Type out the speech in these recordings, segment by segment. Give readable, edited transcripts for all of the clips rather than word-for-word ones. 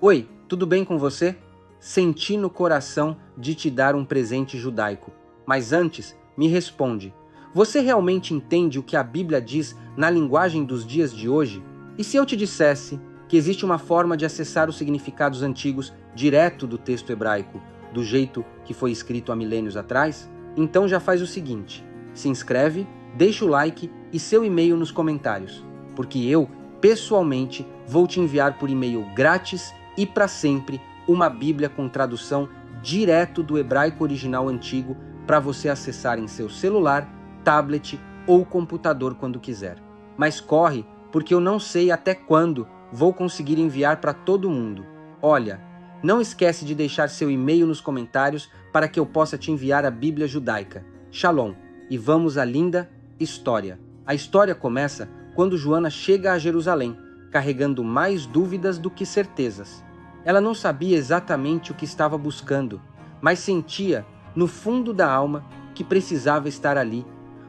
Oi, tudo bem com você? Senti no coração de te dar um presente judaico. Mas antes, me responde: você realmente entende o que a Bíblia diz na linguagem dos dias de hoje? E se eu te dissesse que existe uma forma de acessar os significados antigos direto do texto hebraico, do jeito que foi escrito há milênios atrás? Então já faz o seguinte: se inscreve, deixa o like e seu e-mail nos comentários, porque eu, pessoalmente, vou te enviar por e-mail grátis e para sempre uma Bíblia com tradução direto do hebraico original antigo para você acessar em seu celular, tablet ou computador quando quiser. Mas corre, porque eu não sei até quando vou conseguir enviar para todo mundo. Olha, não esquece de deixar seu e-mail nos comentários para que eu possa te enviar a Bíblia judaica. Shalom, e vamos à linda história. A história começa quando Joana chega a Jerusalém, carregando mais dúvidas do que certezas. Ela não sabia exatamente o que estava buscando, mas sentia, no fundo da alma, que precisava estar ali,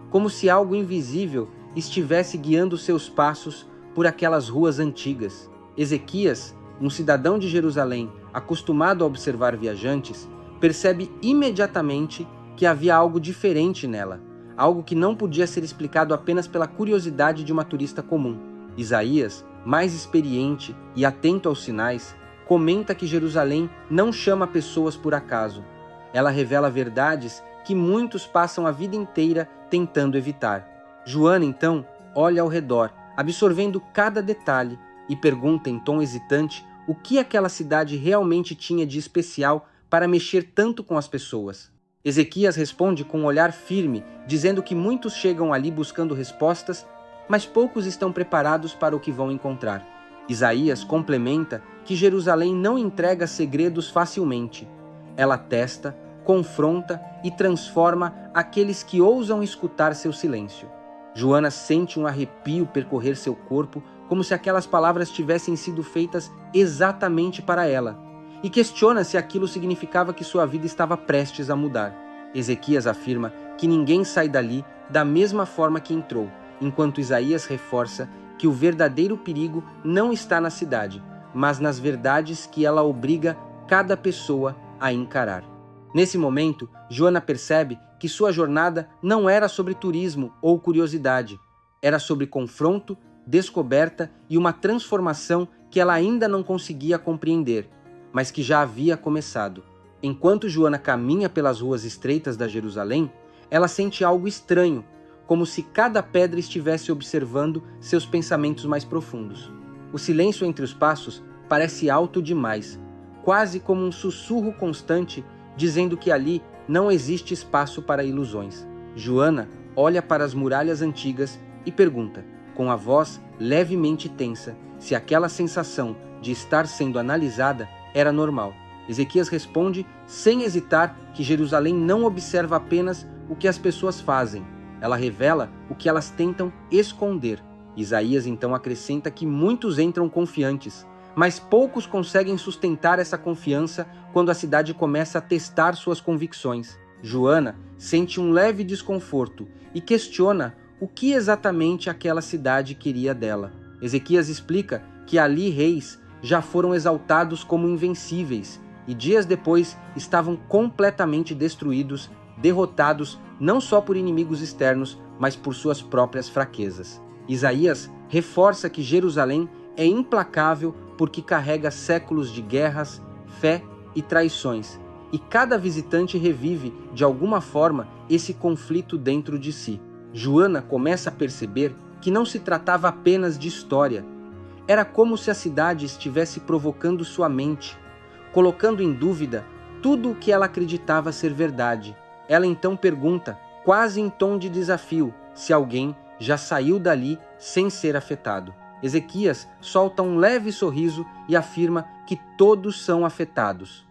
como se algo invisível estivesse guiando seus passos por aquelas ruas antigas. Ezequias, um cidadão de Jerusalém acostumado a observar viajantes, percebe imediatamente que havia algo diferente nela, algo que não podia ser explicado apenas pela curiosidade de uma turista comum. Isaías, mais experiente e atento aos sinais, comenta que Jerusalém não chama pessoas por acaso. Ela revela verdades que muitos passam a vida inteira tentando evitar. Joana, então, olha ao redor, absorvendo cada detalhe, e pergunta em tom hesitante o que aquela cidade realmente tinha de especial para mexer tanto com as pessoas. Ezequias responde com um olhar firme, dizendo que muitos chegam ali buscando respostas, mas poucos estão preparados para o que vão encontrar. Isaías complementa que Jerusalém não entrega segredos facilmente. Ela testa, confronta e transforma aqueles que ousam escutar seu silêncio. Joana sente um arrepio percorrer seu corpo, como se aquelas palavras tivessem sido feitas exatamente para ela, e questiona se aquilo significava que sua vida estava prestes a mudar. Ezequias afirma que ninguém sai dali da mesma forma que entrou, enquanto Isaías reforça que o verdadeiro perigo não está na cidade, mas nas verdades que ela obriga cada pessoa a encarar. Nesse momento, Joana percebe que sua jornada não era sobre turismo ou curiosidade, era sobre confronto, descoberta e uma transformação que ela ainda não conseguia compreender, mas que já havia começado. Enquanto Joana caminha pelas ruas estreitas da Jerusalém, ela sente algo estranho, como se cada pedra estivesse observando seus pensamentos mais profundos. O silêncio entre os passos parece alto demais, quase como um sussurro constante dizendo que ali não existe espaço para ilusões. Joana olha para as muralhas antigas e pergunta, com a voz levemente tensa, se aquela sensação de estar sendo analisada era normal. Ezequias responde sem hesitar que Jerusalém não observa apenas o que as pessoas fazem, ela revela o que elas tentam esconder. Isaías então acrescenta que muitos entram confiantes, mas poucos conseguem sustentar essa confiança quando a cidade começa a testar suas convicções. Joana sente um leve desconforto e questiona o que exatamente aquela cidade queria dela. Ezequias explica que ali reis já foram exaltados como invencíveis e dias depois estavam completamente destruídos, derrotados não só por inimigos externos, mas por suas próprias fraquezas. Isaías reforça que Jerusalém é implacável porque carrega séculos de guerras, fé e traições, e cada visitante revive, de alguma forma, esse conflito dentro de si. Joana começa a perceber que não se tratava apenas de história. Era como se a cidade estivesse provocando sua mente, colocando em dúvida tudo o que ela acreditava ser verdade. Ela então pergunta, quase em tom de desafio, se alguém já saiu dali sem ser afetado. Ezequias solta um leve sorriso e afirma que todos são afetados.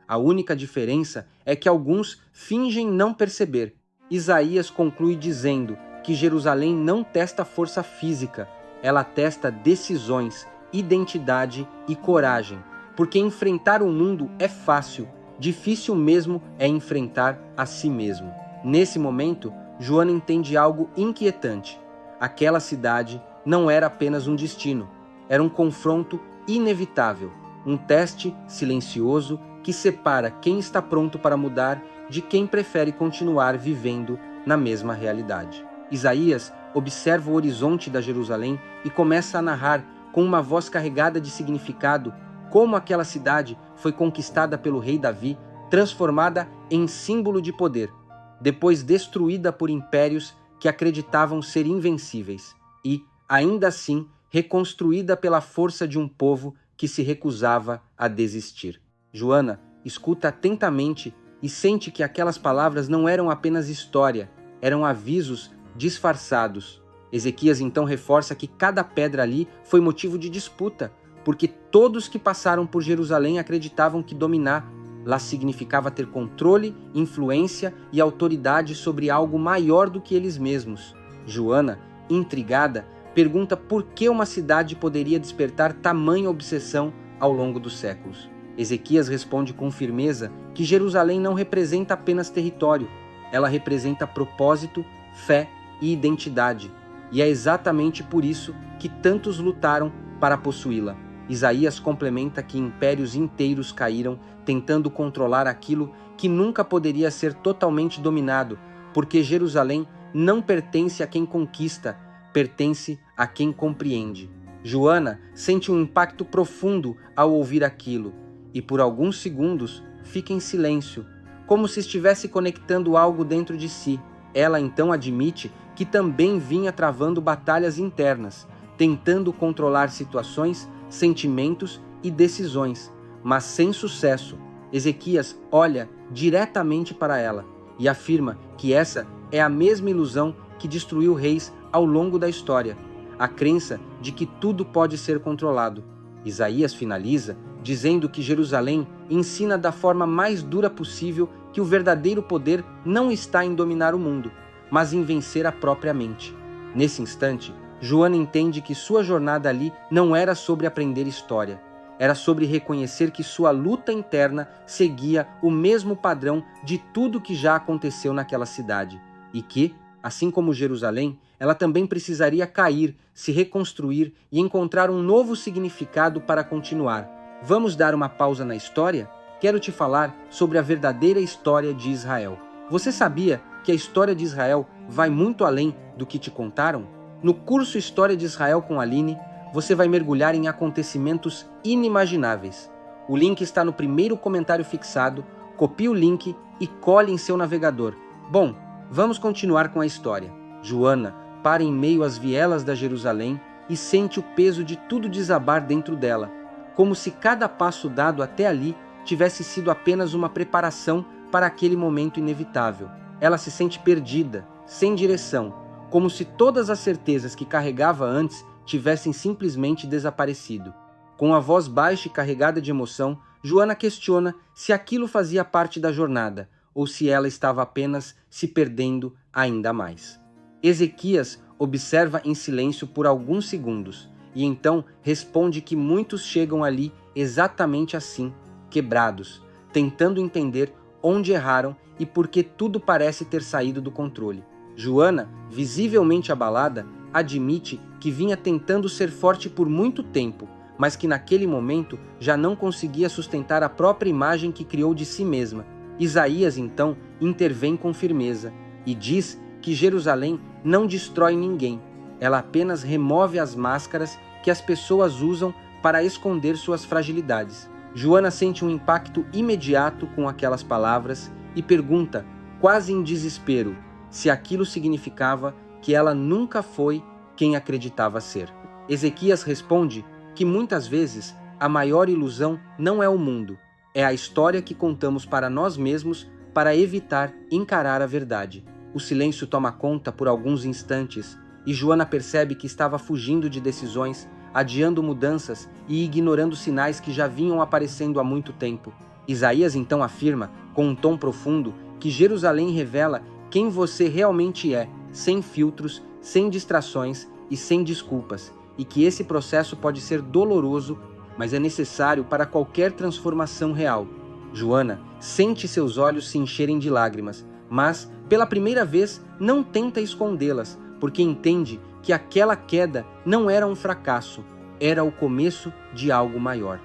A única diferença é que alguns fingem não perceber. Isaías conclui dizendo que Jerusalém não testa força física, ela testa decisões, identidade e coragem, porque enfrentar o mundo é fácil, difícil mesmo é enfrentar a si mesmo. Nesse momento, Joana entende algo inquietante. Aquela cidade não era apenas um destino, era um confronto inevitável. um teste silencioso que separa quem está pronto para mudar de quem prefere continuar vivendo na mesma realidade. Isaías observa o horizonte da Jerusalém e começa a narrar com uma voz carregada de significado como aquela cidade foi conquistada pelo rei Davi, transformada em símbolo de poder, depois destruída por impérios que acreditavam ser invencíveis e, ainda assim, reconstruída pela força de um povo que se recusava a desistir. Joana escuta atentamente e sente que aquelas palavras não eram apenas história, eram avisos disfarçados. Ezequias então reforça que cada pedra ali foi motivo de disputa, porque todos que passaram por Jerusalém acreditavam que dominar lá significava ter controle, influência e autoridade sobre algo maior do que eles mesmos. Joana, intrigada, pergunta por que uma cidade poderia despertar tamanha obsessão ao longo dos séculos. Ezequias responde com firmeza que Jerusalém não representa apenas território, ela representa propósito, fé e identidade, e é exatamente por isso que tantos lutaram para possuí-la. Isaías complementa que impérios inteiros caíram tentando controlar aquilo que nunca poderia ser totalmente dominado, porque Jerusalém não pertence a quem conquista, pertence a quem compreende. Joana sente um impacto profundo ao ouvir aquilo, e por alguns segundos fica em silêncio, como se estivesse conectando algo dentro de si. Ela então admite que também vinha travando batalhas internas, tentando controlar situações, sentimentos e decisões, mas sem sucesso. Ezequias olha diretamente para ela e afirma que essa é a mesma ilusão que destruiu reis ao longo da história, a crença de que tudo pode ser controlado. Isaías finaliza dizendo que Jerusalém ensina da forma mais dura possível que o verdadeiro poder não está em dominar o mundo, mas em vencer a própria mente. Nesse instante, Joana entende que sua jornada ali não era sobre aprender história, era sobre reconhecer que sua luta interna seguia o mesmo padrão de tudo que já aconteceu naquela cidade, e que, assim como Jerusalém, ela também precisaria cair, se reconstruir e encontrar um novo significado para continuar. Vamos dar uma pausa na história? Quero te falar sobre a verdadeira história de Israel. Você sabia que a história de Israel vai muito além do que te contaram? No curso História de Israel com Aline, você vai mergulhar em acontecimentos inimagináveis. O link está no primeiro comentário fixado, copie o link e cole em seu navegador. Bom, vamos continuar com a história. Joana para em meio às vielas da Jerusalém e sente o peso de tudo desabar dentro dela, como se cada passo dado até ali tivesse sido apenas uma preparação para aquele momento inevitável. Ela se sente perdida, sem direção, como se todas as certezas que carregava antes tivessem simplesmente desaparecido. Com a voz baixa e carregada de emoção, Joana questiona se aquilo fazia parte da jornada ou se ela estava apenas se perdendo ainda mais. Ezequias observa em silêncio por alguns segundos e então responde que muitos chegam ali exatamente assim, quebrados, tentando entender onde erraram e por que tudo parece ter saído do controle. Joana, visivelmente abalada, admite que vinha tentando ser forte por muito tempo, mas que naquele momento já não conseguia sustentar a própria imagem que criou de si mesma. Isaías então intervém com firmeza e diz que Jerusalém não destrói ninguém, ela apenas remove as máscaras que as pessoas usam para esconder suas fragilidades. Joana sente um impacto imediato com aquelas palavras e pergunta, quase em desespero, se aquilo significava que ela nunca foi quem acreditava ser. Ezequias responde que muitas vezes a maior ilusão não é o mundo, é a história que contamos para nós mesmos para evitar encarar a verdade. O silêncio toma conta por alguns instantes e Joana percebe que estava fugindo de decisões, adiando mudanças e ignorando sinais que já vinham aparecendo há muito tempo. Isaías então afirma, com um tom profundo, que Jerusalém revela quem você realmente é, sem filtros, sem distrações e sem desculpas, e que esse processo pode ser doloroso, mas é necessário para qualquer transformação real. Joana sente seus olhos se encherem de lágrimas, mas, pela primeira vez, não tenta escondê-las, porque entende que aquela queda não era um fracasso, era o começo de algo maior.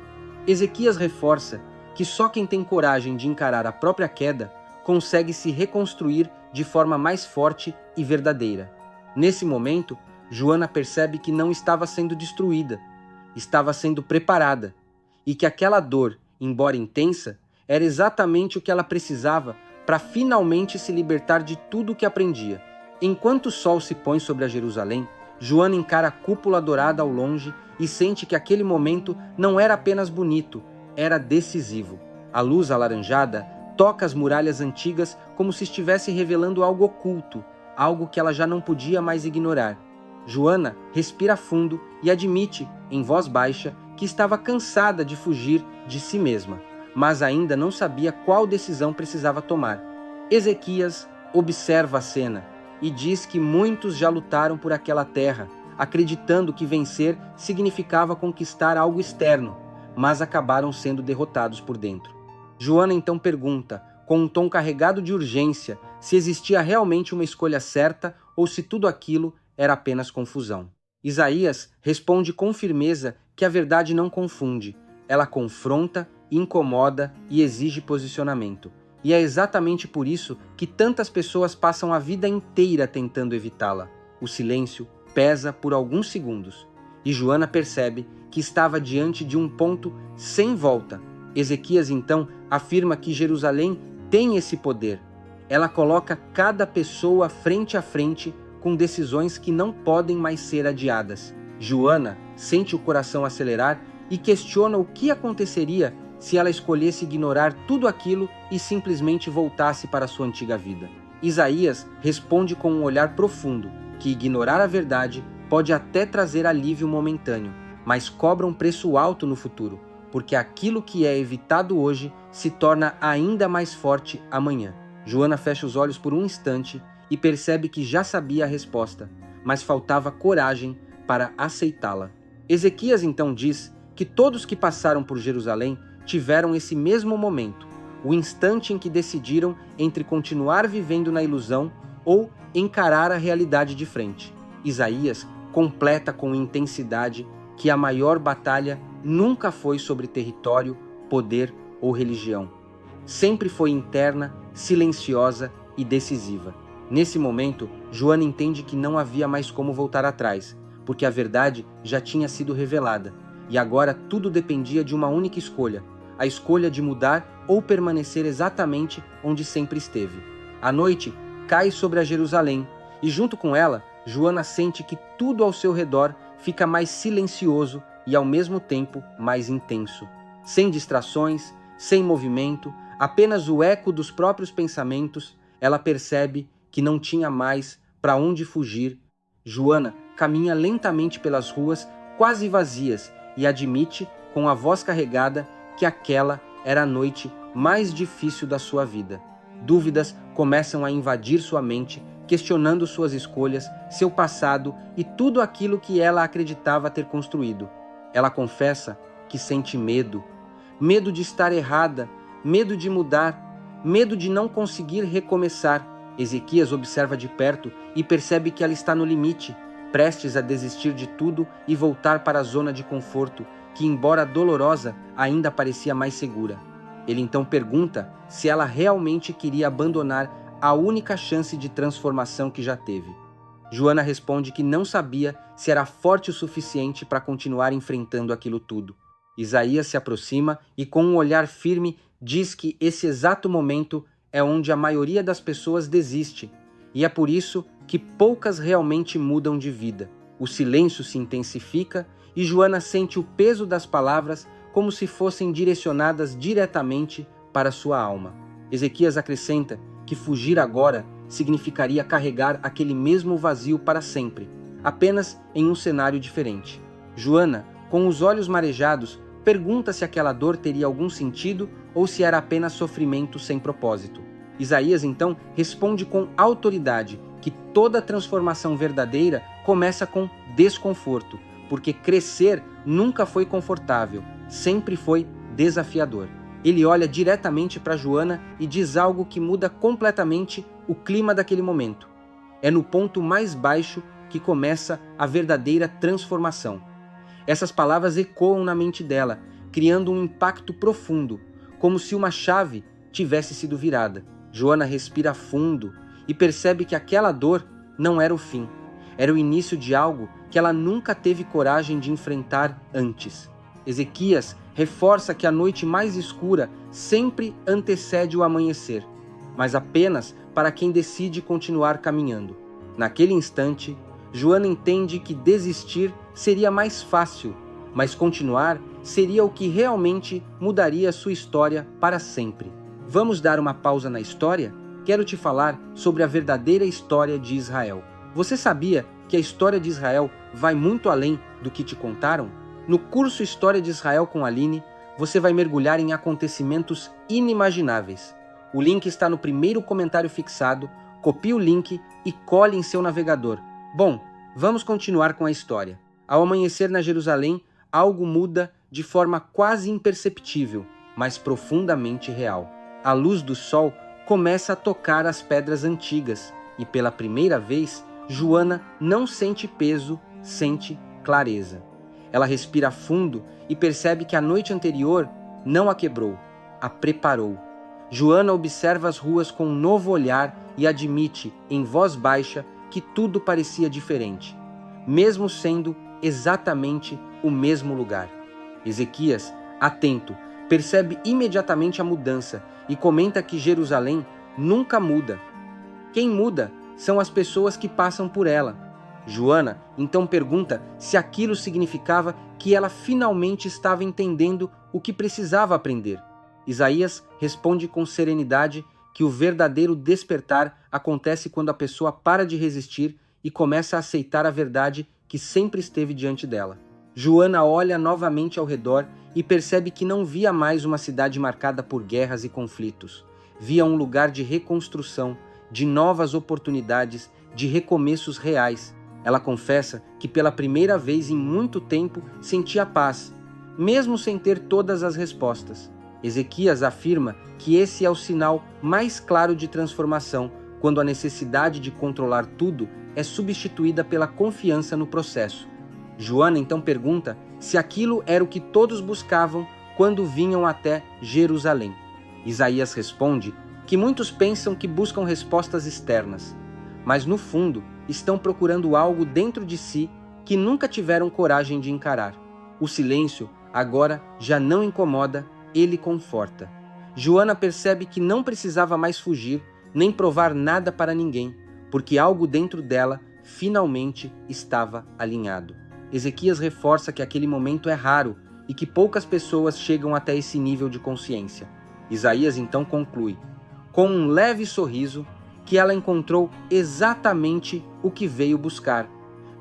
Ezequias reforça que só quem tem coragem de encarar a própria queda consegue se reconstruir de forma mais forte e verdadeira. Nesse momento, Joana percebe que não estava sendo destruída, estava sendo preparada, e que aquela dor, embora intensa, era exatamente o que ela precisava para finalmente se libertar de tudo o que aprendia. Enquanto o sol se põe sobre a Jerusalém, Joana encara a cúpula dourada ao longe e sente que aquele momento não era apenas bonito, era decisivo. A luz alaranjada toca as muralhas antigas como se estivesse revelando algo oculto, algo que ela já não podia mais ignorar. Joana respira fundo e admite, em voz baixa, que estava cansada de fugir de si mesma, mas ainda não sabia qual decisão precisava tomar. Ezequias observa a cena e diz que muitos já lutaram por aquela terra, acreditando que vencer significava conquistar algo externo, mas acabaram sendo derrotados por dentro. Joana então pergunta, com um tom carregado de urgência, se existia realmente uma escolha certa ou se tudo aquilo era apenas confusão. Isaías responde com firmeza que a verdade não confunde, ela confronta, incomoda e exige posicionamento. E é exatamente por isso que tantas pessoas passam a vida inteira tentando evitá-la. O silêncio pesa por alguns segundos, e Joana percebe que estava diante de um ponto sem volta. Ezequias então afirma que Jerusalém tem esse poder. Ela coloca cada pessoa frente a frente com decisões que não podem mais ser adiadas. Joana sente o coração acelerar e questiona o que aconteceria se ela escolhesse ignorar tudo aquilo e simplesmente voltasse para sua antiga vida. Isaías responde com um olhar profundo, que ignorar a verdade pode até trazer alívio momentâneo, mas cobra um preço alto no futuro, porque aquilo que é evitado hoje se torna ainda mais forte amanhã. Joana fecha os olhos por um instante e percebe que já sabia a resposta, mas faltava coragem para aceitá-la. Ezequias então diz que todos que passaram por Jerusalém tiveram esse mesmo momento, o instante em que decidiram entre continuar vivendo na ilusão ou encarar a realidade de frente. Isaías completa com intensidade que a maior batalha nunca foi sobre território, poder ou religião. Sempre foi interna, silenciosa e decisiva. Nesse momento, Joana entende que não havia mais como voltar atrás, porque a verdade já tinha sido revelada, e agora tudo dependia de uma única escolha, a escolha de mudar ou permanecer exatamente onde sempre esteve. A noite cai sobre a Jerusalém, e junto com ela, Joana sente que tudo ao seu redor fica mais silencioso e ao mesmo tempo mais intenso. Sem distrações, sem movimento, apenas o eco dos próprios pensamentos, ela percebe que não tinha mais para onde fugir. Joana caminha lentamente pelas ruas quase vazias e admite, com a voz carregada, que aquela era a noite mais difícil da sua vida. Dúvidas começam a invadir sua mente, questionando suas escolhas, seu passado e tudo aquilo que ela acreditava ter construído. Ela confessa que sente medo. Medo de estar errada, medo de mudar, medo de não conseguir recomeçar. Ezequias observa de perto e percebe que ela está no limite, prestes a desistir de tudo e voltar para a zona de conforto, que, embora dolorosa, ainda parecia mais segura. Ele então pergunta se ela realmente queria abandonar a única chance de transformação que já teve. Joana responde que não sabia se era forte o suficiente para continuar enfrentando aquilo tudo. Isaías se aproxima e, com um olhar firme, diz que esse exato momento é onde a maioria das pessoas desiste, e é por isso que poucas realmente mudam de vida. O silêncio se intensifica e Joana sente o peso das palavras como se fossem direcionadas diretamente para sua alma. Ezequias acrescenta que fugir agora significaria carregar aquele mesmo vazio para sempre, apenas em um cenário diferente. Joana, com os olhos marejados, pergunta se aquela dor teria algum sentido ou se era apenas sofrimento sem propósito. Isaías então responde com autoridade que toda transformação verdadeira começa com desconforto, porque crescer nunca foi confortável, sempre foi desafiador. Ele olha diretamente para Joana e diz algo que muda completamente o clima daquele momento. É no ponto mais baixo que começa a verdadeira transformação. Essas palavras ecoam na mente dela, criando um impacto profundo, como se uma chave tivesse sido virada. Joana respira fundo e percebe que aquela dor não era o fim. Era o início de algo que ela nunca teve coragem de enfrentar antes. Ezequias reforça que a noite mais escura sempre antecede o amanhecer, mas apenas para quem decide continuar caminhando. Naquele instante, Joana entende que desistir seria mais fácil, mas continuar seria o que realmente mudaria sua história para sempre. Vamos dar uma pausa na história? Quero te falar sobre a verdadeira história de Israel. Você sabia que a história de Israel vai muito além do que te contaram? No curso História de Israel com Aline, você vai mergulhar em acontecimentos inimagináveis. O link está no primeiro comentário fixado, copie o link e cole em seu navegador. Bom, vamos continuar com a história. Ao amanhecer na Jerusalém, algo muda de forma quase imperceptível, mas profundamente real. A luz do sol começa a tocar as pedras antigas e, pela primeira vez, Joana não sente peso, sente clareza. Ela respira fundo e percebe que a noite anterior não a quebrou, a preparou. Joana observa as ruas com um novo olhar e admite, em voz baixa, que tudo parecia diferente, mesmo sendo exatamente o mesmo lugar. Ezequias, atento, percebe imediatamente a mudança e comenta que Jerusalém nunca muda. Quem muda são as pessoas que passam por ela. Joana então pergunta se aquilo significava que ela finalmente estava entendendo o que precisava aprender. Isaías responde com serenidade que o verdadeiro despertar acontece quando a pessoa para de resistir e começa a aceitar a verdade que sempre esteve diante dela. Joana olha novamente ao redor e percebe que não via mais uma cidade marcada por guerras e conflitos. Via um lugar de reconstrução, de novas oportunidades, de recomeços reais. Ela confessa que pela primeira vez em muito tempo sentia paz, mesmo sem ter todas as respostas. Ezequias afirma que esse é o sinal mais claro de transformação, quando a necessidade de controlar tudo é substituída pela confiança no processo. Joana então pergunta se aquilo era o que todos buscavam quando vinham até Jerusalém. Isaías responde que muitos pensam que buscam respostas externas, mas no fundo estão procurando algo dentro de si que nunca tiveram coragem de encarar. O silêncio agora já não incomoda, ele conforta. Joana percebe que não precisava mais fugir, nem provar nada para ninguém, porque algo dentro dela finalmente estava alinhado. Ezequias reforça que aquele momento é raro e que poucas pessoas chegam até esse nível de consciência. Isaías então conclui, com um leve sorriso, que ela encontrou exatamente o que veio buscar,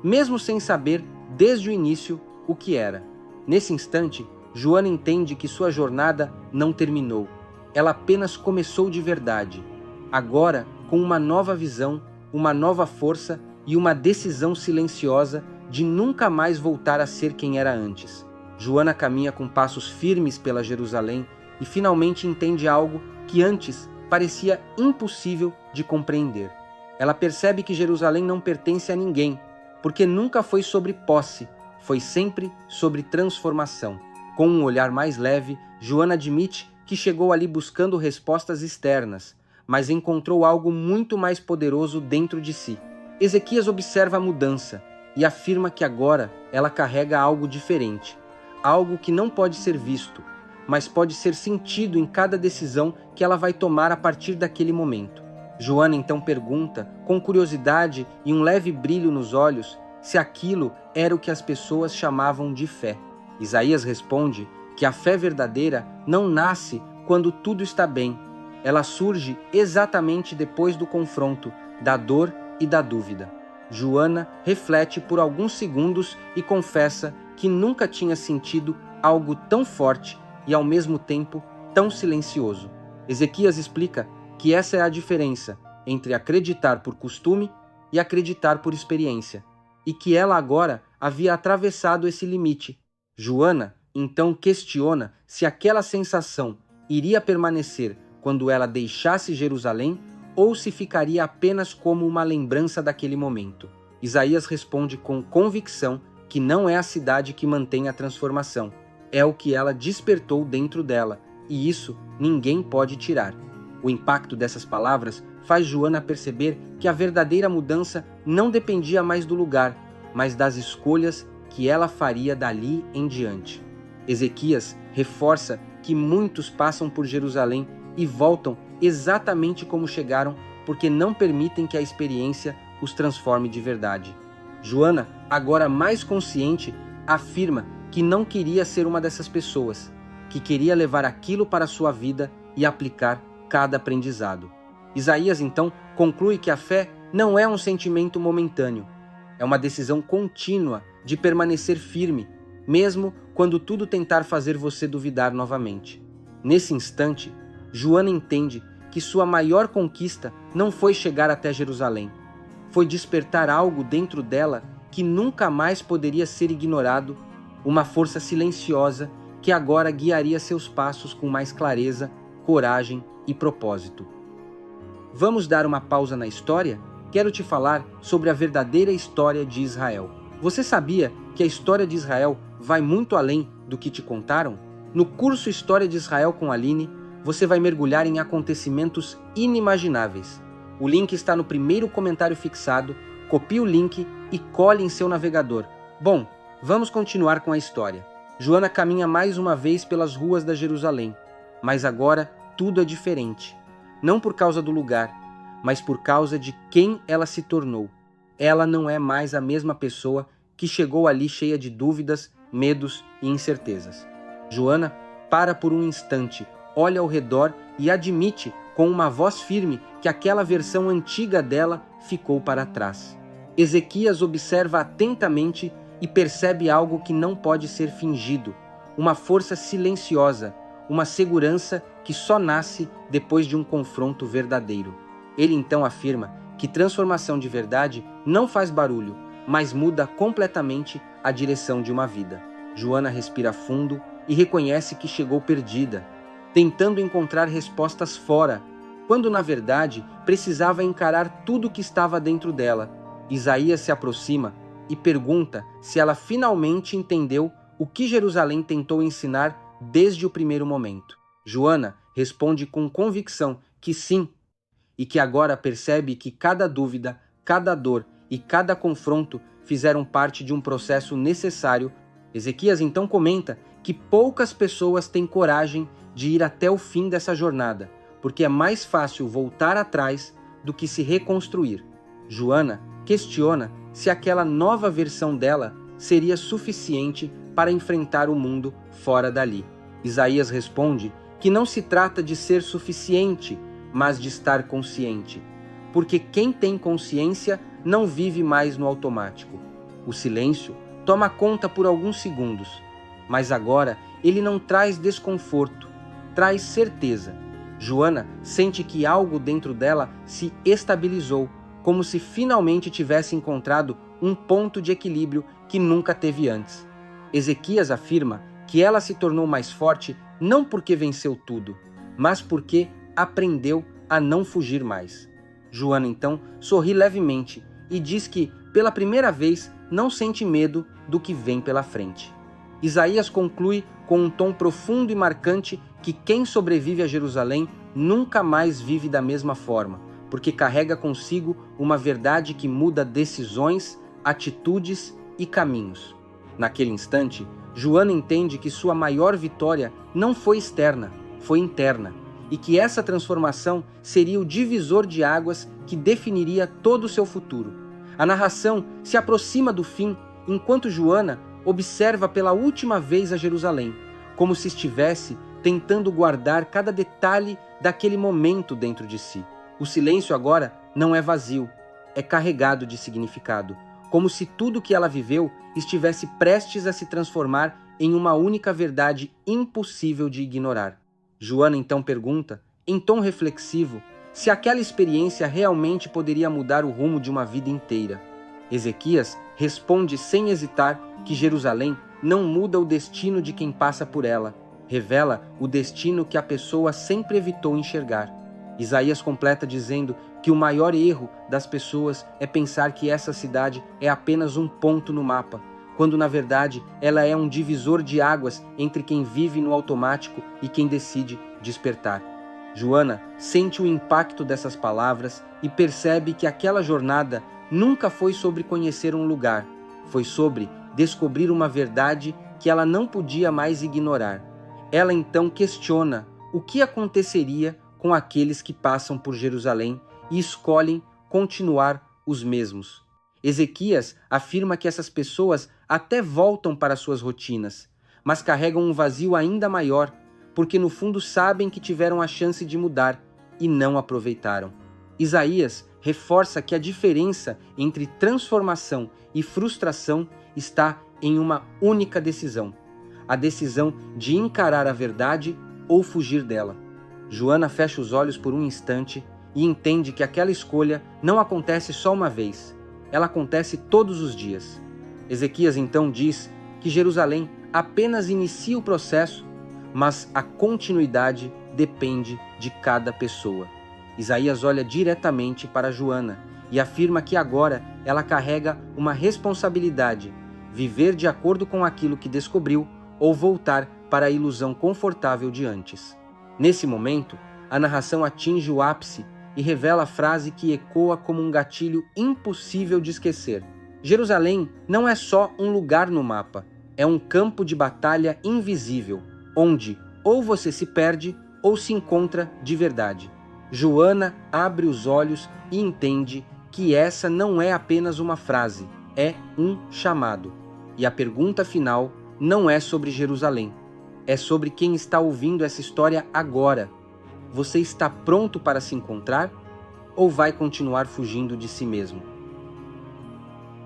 mesmo sem saber desde o início o que era. Nesse instante, Joana entende que sua jornada não terminou. Ela apenas começou de verdade, agora com uma nova visão, uma nova força e uma decisão silenciosa de nunca mais voltar a ser quem era antes. Joana caminha com passos firmes pela Jerusalém e finalmente entende algo que antes parecia impossível de compreender. Ela percebe que Jerusalém não pertence a ninguém, porque nunca foi sobre posse, foi sempre sobre transformação. Com um olhar mais leve, Joana admite que chegou ali buscando respostas externas, mas encontrou algo muito mais poderoso dentro de si. Ezequias observa a mudança e afirma que agora ela carrega algo diferente, algo que não pode ser visto, mas pode ser sentido em cada decisão que ela vai tomar a partir daquele momento. Joana então pergunta, com curiosidade e um leve brilho nos olhos, se aquilo era o que as pessoas chamavam de fé. Isaías responde que a fé verdadeira não nasce quando tudo está bem. Ela surge exatamente depois do confronto, da dor e da dúvida. Joana reflete por alguns segundos e confessa que nunca tinha sentido algo tão forte e ao mesmo tempo tão silencioso. Ezequias explica que essa é a diferença entre acreditar por costume e acreditar por experiência, e que ela agora havia atravessado esse limite. Joana então questiona se aquela sensação iria permanecer quando ela deixasse Jerusalém ou se ficaria apenas como uma lembrança daquele momento. Isaías responde com convicção que não é a cidade que mantém a transformação, é o que ela despertou dentro dela, e isso ninguém pode tirar. O impacto dessas palavras faz Joana perceber que a verdadeira mudança não dependia mais do lugar, mas das escolhas que ela faria dali em diante. Ezequias reforça que muitos passam por Jerusalém e voltam exatamente como chegaram, porque não permitem que a experiência os transforme de verdade. Joana, agora mais consciente, afirma que não queria ser uma dessas pessoas, que queria levar aquilo para a sua vida e aplicar cada aprendizado. Isaías, então, conclui que a fé não é um sentimento momentâneo, é uma decisão contínua de permanecer firme, mesmo quando tudo tentar fazer você duvidar novamente. Nesse instante, Joana entende que sua maior conquista não foi chegar até Jerusalém, foi despertar algo dentro dela que nunca mais poderia ser ignorado, uma força silenciosa que agora guiaria seus passos com mais clareza, coragem e propósito. Vamos dar uma pausa na história? Quero te falar sobre a verdadeira história de Israel. Você sabia que a história de Israel vai muito além do que te contaram? No curso História de Israel com Aline, você vai mergulhar em acontecimentos inimagináveis. O link está no primeiro comentário fixado, copie o link e cole em seu navegador. Bom, vamos continuar com a história. Joana caminha mais uma vez pelas ruas da Jerusalém, mas agora tudo é diferente. Não por causa do lugar, mas por causa de quem ela se tornou. Ela não é mais a mesma pessoa que chegou ali cheia de dúvidas, medos e incertezas. Joana para por um instante, olha ao redor e admite com uma voz firme que aquela versão antiga dela ficou para trás. Ezequias observa atentamente e percebe algo que não pode ser fingido, uma força silenciosa, uma segurança que só nasce depois de um confronto verdadeiro. Ele então afirma que transformação de verdade não faz barulho, mas muda completamente a direção de uma vida. Joana respira fundo e reconhece que chegou perdida, tentando encontrar respostas fora, quando na verdade precisava encarar tudo o que estava dentro dela. Isaías se aproxima e pergunta se ela finalmente entendeu o que Jerusalém tentou ensinar desde o primeiro momento. Joana responde com convicção que sim, e que agora percebe que cada dúvida, cada dor e cada confronto fizeram parte de um processo necessário. Ezequias então comenta que poucas pessoas têm coragem de ir até o fim dessa jornada, porque é mais fácil voltar atrás do que se reconstruir. Joana questiona se aquela nova versão dela seria suficiente para enfrentar o mundo fora dali. Isaías responde que não se trata de ser suficiente, mas de estar consciente, porque quem tem consciência não vive mais no automático. O silêncio toma conta por alguns segundos, mas agora ele não traz desconforto, traz certeza. Joana sente que algo dentro dela se estabilizou, como se finalmente tivesse encontrado um ponto de equilíbrio que nunca teve antes. Ezequias afirma que ela se tornou mais forte não porque venceu tudo, mas porque aprendeu a não fugir mais. Joana então sorri levemente e diz que, pela primeira vez, não sente medo do que vem pela frente. Isaías conclui com um tom profundo e marcante que quem sobrevive a Jerusalém nunca mais vive da mesma forma, porque carrega consigo uma verdade que muda decisões, atitudes e caminhos. Naquele instante, Joana entende que sua maior vitória não foi externa, foi interna, e que essa transformação seria o divisor de águas que definiria todo o seu futuro. A narração se aproxima do fim enquanto Joana observa pela última vez a Jerusalém, como se estivesse tentando guardar cada detalhe daquele momento dentro de si. O silêncio agora não é vazio, é carregado de significado, como se tudo que ela viveu estivesse prestes a se transformar em uma única verdade impossível de ignorar. Joana então pergunta, em tom reflexivo, se aquela experiência realmente poderia mudar o rumo de uma vida inteira. Ezequias responde sem hesitar que Jerusalém não muda o destino de quem passa por ela, revela o destino que a pessoa sempre evitou enxergar. Isaías completa dizendo que o maior erro das pessoas é pensar que essa cidade é apenas um ponto no mapa, quando na verdade ela é um divisor de águas entre quem vive no automático e quem decide despertar. Joana sente o impacto dessas palavras e percebe que aquela jornada nunca foi sobre conhecer um lugar, foi sobre descobrir uma verdade que ela não podia mais ignorar. Ela então questiona o que aconteceria com aqueles que passam por Jerusalém e escolhem continuar os mesmos. Ezequias afirma que essas pessoas até voltam para suas rotinas, mas carregam um vazio ainda maior, porque no fundo sabem que tiveram a chance de mudar e não aproveitaram. Isaías reforça que a diferença entre transformação e frustração está em uma única decisão: a decisão de encarar a verdade ou fugir dela. Joana fecha os olhos por um instante e entende que aquela escolha não acontece só uma vez, ela acontece todos os dias. Ezequias então diz que Jerusalém apenas inicia o processo, mas a continuidade depende de cada pessoa. Isaías olha diretamente para Joana e afirma que agora ela carrega uma responsabilidade: viver de acordo com aquilo que descobriu ou voltar para a ilusão confortável de antes. Nesse momento, a narração atinge o ápice e revela a frase que ecoa como um gatilho impossível de esquecer. Jerusalém não é só um lugar no mapa, é um campo de batalha invisível, onde ou você se perde ou se encontra de verdade. Joana abre os olhos e entende que essa não é apenas uma frase, é um chamado. E a pergunta final não é sobre Jerusalém, é sobre quem está ouvindo essa história agora. Você está pronto para se encontrar ou vai continuar fugindo de si mesmo?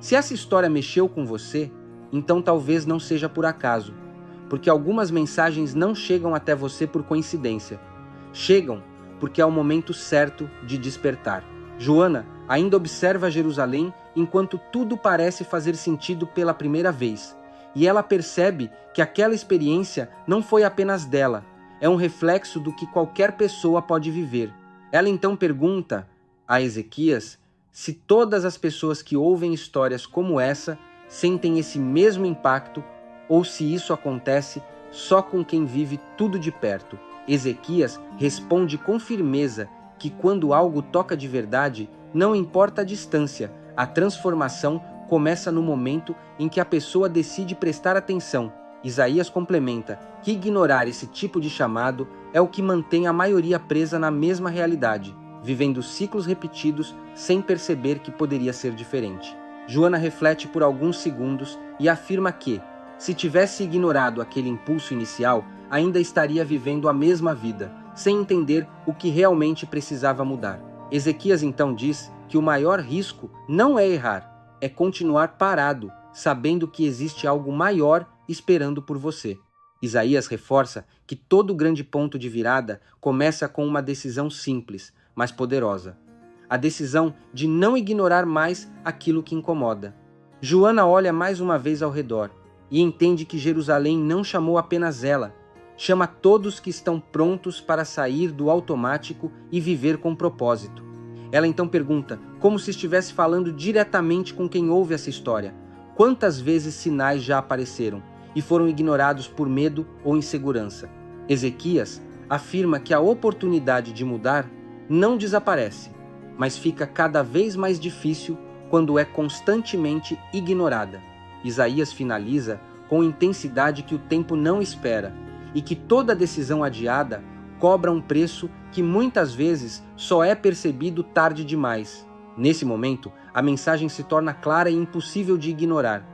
Se essa história mexeu com você, então talvez não seja por acaso, porque algumas mensagens não chegam até você por coincidência. Chegam porque é o momento certo de despertar. Joana ainda observa Jerusalém enquanto tudo parece fazer sentido pela primeira vez, e ela percebe que aquela experiência não foi apenas dela, é um reflexo do que qualquer pessoa pode viver. Ela então pergunta a Ezequias se todas as pessoas que ouvem histórias como essa sentem esse mesmo impacto ou se isso acontece só com quem vive tudo de perto. Ezequias responde com firmeza que quando algo toca de verdade, não importa a distância, a transformação começa no momento em que a pessoa decide prestar atenção. Isaías complementa que ignorar esse tipo de chamado é o que mantém a maioria presa na mesma realidade, vivendo ciclos repetidos sem perceber que poderia ser diferente. Joana reflete por alguns segundos e afirma que, se tivesse ignorado aquele impulso inicial, ainda estaria vivendo a mesma vida, sem entender o que realmente precisava mudar. Ezequias então diz que o maior risco não é errar, é continuar parado, sabendo que existe algo maior esperando por você. Isaías reforça que todo grande ponto de virada começa com uma decisão simples, mas poderosa. A decisão de não ignorar mais aquilo que incomoda. Joana olha mais uma vez ao redor e entende que Jerusalém não chamou apenas ela, chama todos que estão prontos para sair do automático e viver com propósito. Ela então pergunta, como se estivesse falando diretamente com quem ouve essa história: quantas vezes sinais já apareceram e foram ignorados por medo ou insegurança? Ezequias afirma que a oportunidade de mudar não desaparece, mas fica cada vez mais difícil quando é constantemente ignorada. Isaías finaliza com intensidade que o tempo não espera e que toda decisão adiada cobra um preço que muitas vezes só é percebido tarde demais. Nesse momento, a mensagem se torna clara e impossível de ignorar.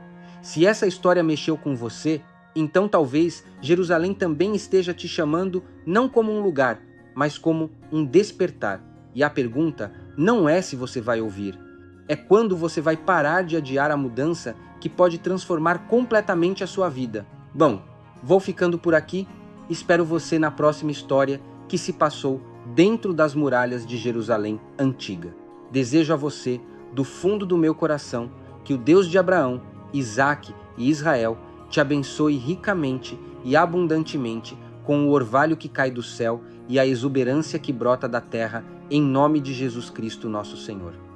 Se essa história mexeu com você, então talvez Jerusalém também esteja te chamando não como um lugar, mas como um despertar. E a pergunta não é se você vai ouvir, é quando você vai parar de adiar a mudança que pode transformar completamente a sua vida. Bom, vou ficando por aqui, espero você na próxima história que se passou dentro das muralhas de Jerusalém antiga. Desejo a você, do fundo do meu coração, que o Deus de Abraão, Isaque e Israel te abençoe ricamente e abundantemente com o orvalho que cai do céu e a exuberância que brota da terra, em nome de Jesus Cristo nosso Senhor.